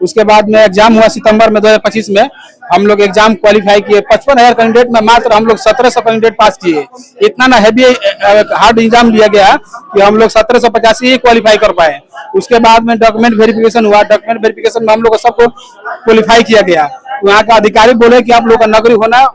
उसके बाद में एग्जाम हुआ सितंबर में 2025 में, हम लोग एग्जाम क्वालिफाई किए। 55,000 कैंडिडेट में मात्र हम लोग 1700 कैंडिडेट पास किए। इतना ना हैवी हार्ड एग्जाम लिया गया कि हम लोग 1785 ही क्वालिफाई कर पाए। उसके बाद में डॉक्यूमेंट वेरिफिकेशन हुआ। डॉक्यूमेंट वेरिफिकेशन में हम लोग सबको क्वालिफाई किया गया। वहाँ का अधिकारी बोले कि आप लोग का नौकरी होना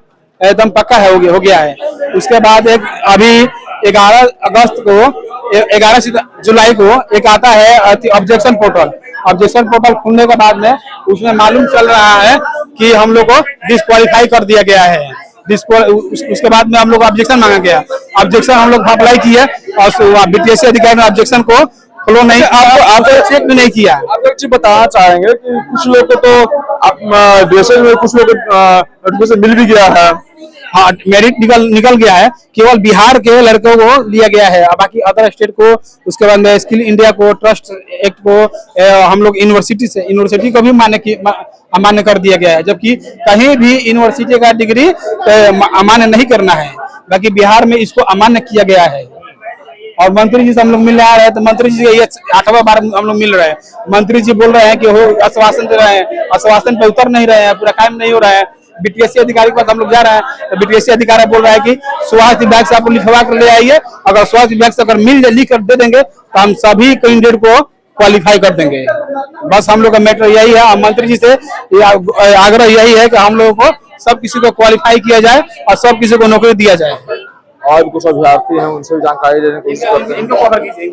एकदम पक्का है, हो गया है। उसके बाद एक अभी 11 जुलाई को एक आता है ऑब्जेक्शन पोर्टल। ऑब्जेक्शन पोर्टल खुलने के बाद में उसमें मालूम चल रहा है कि हम लोग को डिस्क्वालीफाई कर दिया गया है। उसके बाद में हम लोग ऑब्जेक्शन मांगा गया। ऑब्जेक्शन हम लोग अप्लाई किए और बीटीएससी अधिकारी ने ऑब्जेक्शन को फ्लो नहीं, आपको चेक भी नहीं किया। आप एक चीज बताना चाहेंगे कि कुछ लोग को तो बीएसएस में कुछ लोग नोटिफिकेशन मिल भी गया है। हाँ, मेरिट निकल गया है। केवल बिहार के लड़कों को लिया गया है, बाकी अदर स्टेट को, उसके बाद में स्किल इंडिया को, ट्रस्ट एक्ट को, हम लोग यूनिवर्सिटी को भी अमान्य कर दिया गया है। जबकि कहीं भी यूनिवर्सिटी का डिग्री अमान्य नहीं करना है, बाकी बिहार में इसको अमान्य किया गया है। और मंत्री जी से हम लोग मिलने आ रहे हैं तो मंत्री जी ये 8वां बार हम लोग मिल रहे हैं। मंत्री जी बोल रहे हैं कि हो आश्वासन दे रहे हैं, आश्वासन पे उतर नहीं रहे हैं, पूरा काम नहीं हो रहा है। बीटीएससी अधिकारी के पास हम लोग जा रहे हैं तो बीटीएससी अधिकारी बोल रहा है कि स्वास्थ्य विभाग से आप लिखवा कर ले आइए। अगर स्वास्थ्य विभाग से अगर लिख कर दे देंगे तो हम सभी कैंडिडेट को क्वालिफाई कर देंगे। बस हम लोग का मैटर यही है। और मंत्री जी से आग्रह यही है कि हम लोगों को सब किसी को क्वालिफाई किया जाए और सब किसी को नौकरी दिया जाए। और कुछ अभ्यर्थी हैं उनसे जानकारी लेने की कोशिश करते हैं। इनको कवर कीजिए,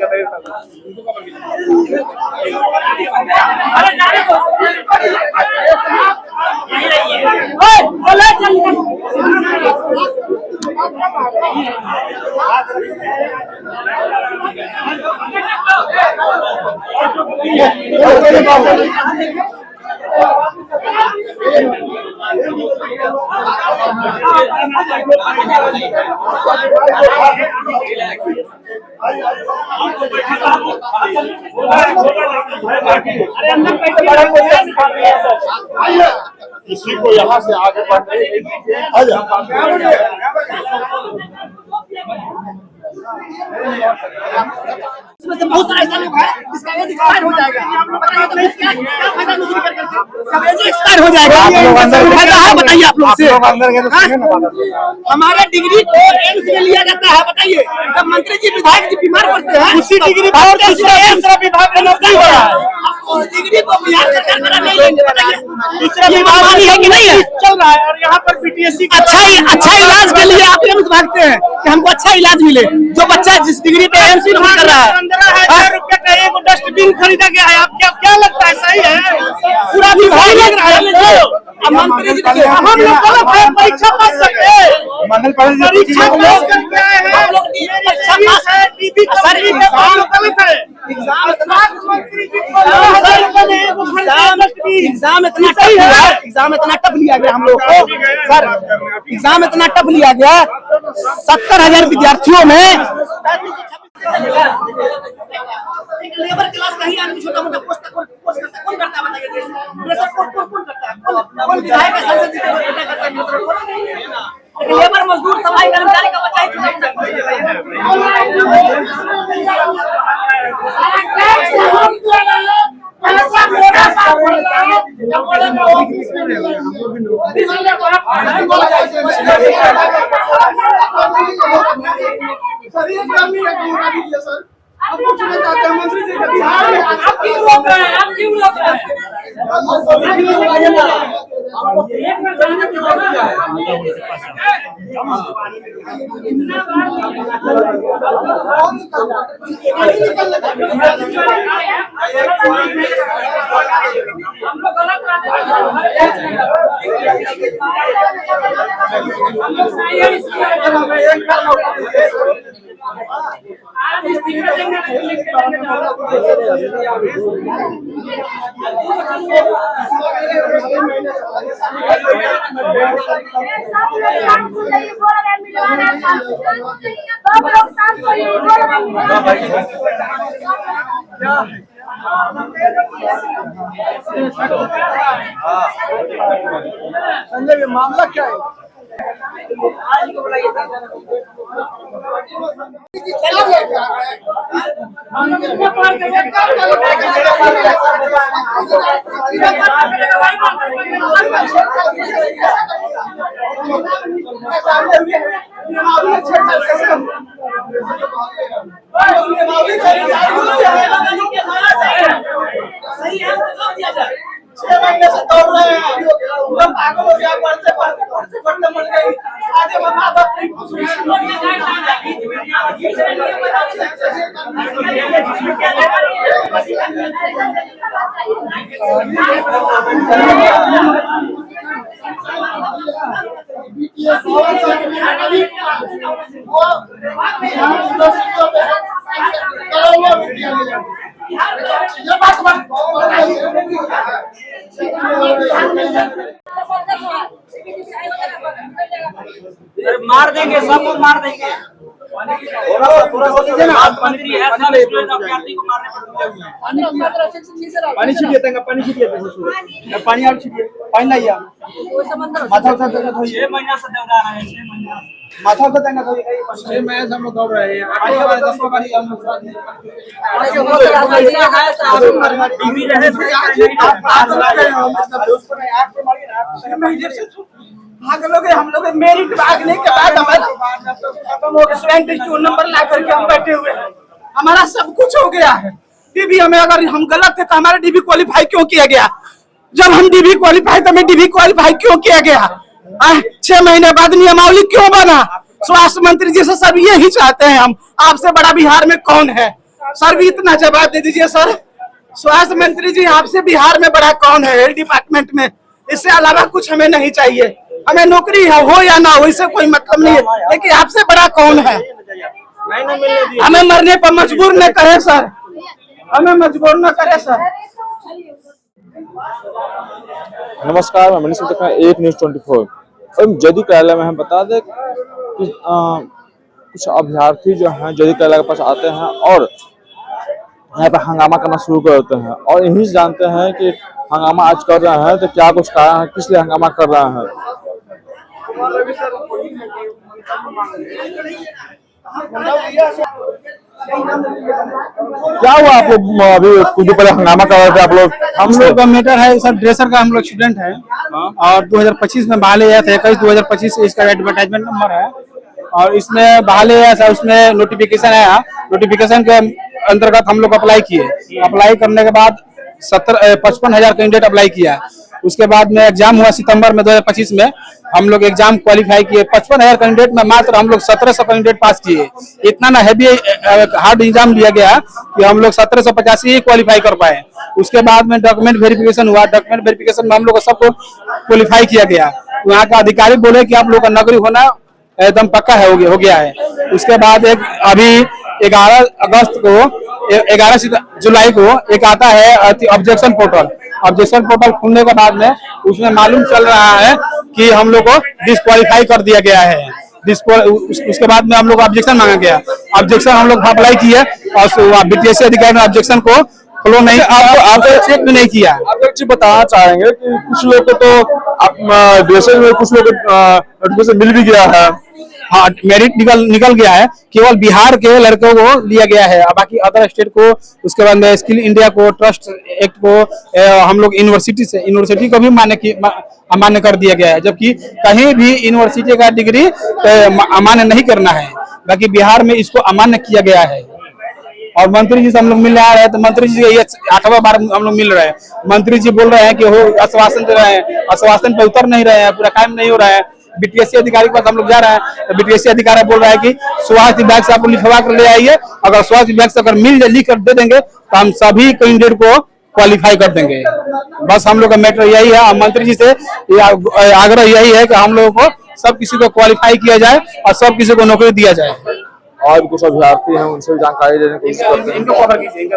किसी को यहाँ से आगे बढ़ने इसमें से बहुत सारा ऐसा लोग है जिसका एज एक्सपायर हो जाएगा। क्या फायदा नौकरी करके, जब एज एक्सपायर हो जाएगा फायदा है बताइए आप लोग से। हमारे डिग्री को एम्स में लिया जाता है, बताइए। जब मंत्री जी विधायक जी बीमार पड़ते हैं उसी डिग्री पर दूसरा विभाग में नौकरी हो रहा है। उस डिग्री को बिहार सरकार करा नहीं लेंगे, बताइए। दूसरा विभाग है कि नहीं है, चल रहा है। और यहाँ पर बीटीएससी अच्छा इलाज के लिए आप एम्स भागते हैं कि हमको अच्छा इलाज मिले। जो बच्चा जिस डिग्री पे एम्स कर रहा है, 15,000 का एक डस्टबिन खरीदा गया है। आपको क्या लगता है सही है? पूरा विभाग लग रहा है। मंत्री जी हम लोग गलत है, परीक्षा पास करके परीक्षा पास करके आए हैं। हम लोग परीक्षा पास है, टीवी सर हम लोग गलत है। एग्जाम इतना टफ लिया गया हम लोग को सर। एग्जाम इतना टफ लिया गया, 70,000 विद्यार्थियों में लेबर क्लास का ही आदमी छोटा मोटा पोस्ट करता है। कौन करता है बताइए? कौन करता है? कौन विधायक है, संसद करता है? लेबर मजदूर सफाई कर्मचारी का बच्चा ही मंत्री जी आप क्यों रोक रहे हैं? आप क्यों रोक रहे हैं? संजय, ये मामला क्या है? छह महीने से दौड़ रहे हैं हम पागल हो गया पढ़ते मर गई आगे माँ बाप मार देंगे, सबको मार देंगे। मंत्री है, सब अभ्यर्थी को मारने पर पानी छीटिए, पानी छीटिए, पानी आप छीटिए, पानी लाइए, माथा उठा देंगे, 6 महीना से दौड़ा रहे हैं, 6 महीना माथा उठा देंगे, 6 महीने से हम लोग दौड़ रहे हैं, 10 बारी हम लोग हम लोग मेरिट भागने के बाद हमारा 72 नंबर ला करके हम बैठे हुए हैं। हमारा सब कुछ हो गया है। डीबी हमें, अगर हम गलत थे तो हमारा डीबी क्वालिफाई क्यों किया गया? जब हम डीबी क्वालिफाई तो हमें डीबी क्वालिफाई क्यों किया गया? 6 महीने बाद नियमावली क्यों बना? स्वास्थ्य मंत्री जी से सब यही चाहते हैं हम, आपसे बड़ा बिहार में कौन है? सर भी इतना जवाब दे दीजिए सर। स्वास्थ्य मंत्री जी, आपसे बिहार में बड़ा कौन है हेल्थ डिपार्टमेंट में? इससे अलावा कुछ हमें नहीं चाहिए। हमें नौकरी हो या ना हो, इससे कोई मतलब नहीं है, लेकिन आपसे बड़ा कौन है? हमें मरने पर मजबूर न करे सर, हमें मजबूर न करे सर। नमस्कार, मैं मनीष देख रहा हूं 1 न्यूज़ 24। और जदयू कार्यालय में हम बता दें कि कुछ अभ्यर्थी जो हैं जदयू कार्यालय के पास आते हैं और यहाँ पर हंगामा करना शुरू कर देते हैं, और यही जानते हैं कि हंगामा आज कर रहे हैं तो क्या कुछ कारण है, किस लिए हंगामा कर रहे हैं। क्या हुआ आप लोग अभी कुछ देर पहले हंगामा कर रहे थे आप लोग? हम लोग का मैटर है सर, ड्रेसर का हम लोग स्टूडेंट है और 2025 में बहाली आया था, 21/2025 इसका एडवर्टाइजमेंट नंबर है और इसमें बहाली आया था, उसमें नोटिफिकेशन आया। नोटिफिकेशन के अंतर्गत हम लोग अप्लाई किए। अप्लाई करने के बाद 55,000 कैंडिडेट अप्लाई किया। उसके बाद में एग्जाम हुआ सितंबर में 2025 में, हम लोग एग्जाम क्वालिफाई किए। 55,000 कैंडिडेट में मात्र हम लोग 1700 कैंडिडेट पास किए। इतना ना हैवी हार्ड एग्जाम दिया गया कि हम लोग 1785 ही क्वालिफाई कर पाए। उसके बाद में डॉक्यूमेंट वेरिफिकेशन हुआ। डॉक्यूमेंट वेरिफिकेशन में हम लोग सबको क्वालिफाई किया गया। वहाँ का अधिकारी बोले कि आप लोग का नौकरी होना एकदम पक्का है, हो गया है। उसके बाद एक अभी 11 जुलाई को एक आता है ऑब्जेक्शन पोर्टल। ऑब्जेक्शन पोर्टल खुलने के बाद में उसमें मालूम चल रहा है कि हम लोग को डिस्क्वालीफाई कर दिया गया है। उसके बाद में हम लोग ऑब्जेक्शन मांगा गया। ऑब्जेक्शन हम लोग अप्लाई किए और बीटीएससी अधिकारी ने ऑब्जेक्शन को फ्लो नहीं, आपको चेक भी नहीं किया। आप एक चीज बताना चाहेंगे कि कुछ लोग को तो ड्रेसेज में कुछ लोग नोटिफिकेशन मिल भी गया है। हाँ, मेरिट निकल गया है। केवल बिहार के लड़कों को लिया गया है, बाकी अदर स्टेट को, उसके बाद में स्किल इंडिया को, ट्रस्ट एक्ट को हम लोग यूनिवर्सिटी को भी अमान्य कर दिया गया है। जबकि कहीं भी यूनिवर्सिटी का डिग्री अमान्य नहीं करना है, बाकी बिहार में इसको अमान्य किया गया है। और मंत्री जी से हम लोग मिलने आ रहे हैं तो मंत्री जी ये 8वां बार हम लोग मिल रहे हैं। मंत्री जी बोल रहे हैं कि वो आश्वासन दे रहे हैं, आश्वासन पे उतर नहीं रहे हैं, पूरा काम नहीं हो रहा है। बीटीएससी अधिकारी के पास हम लोग जा रहे हैं तो बीटीएससी अधिकारी बोल रहा है कि स्वास्थ्य विभाग से आप लिखवा कर ले आइए। अगर स्वास्थ्य विभाग से अगर लिख कर दे देंगे तो हम सभी कैंडिडेट को क्वालिफाई कर देंगे। बस हम लोग का मैटर यही है। और मंत्री जी से आग्रह यही है कि हम लोगों को सब किसी को क्वालिफाई किया जाए और सब किसी को नौकरी दिया जाए। और कुछ अभ्यर्थी हैं उनसे जानकारी लेने की कोशिश करते हैं। इनको कवर कीजिए, इनका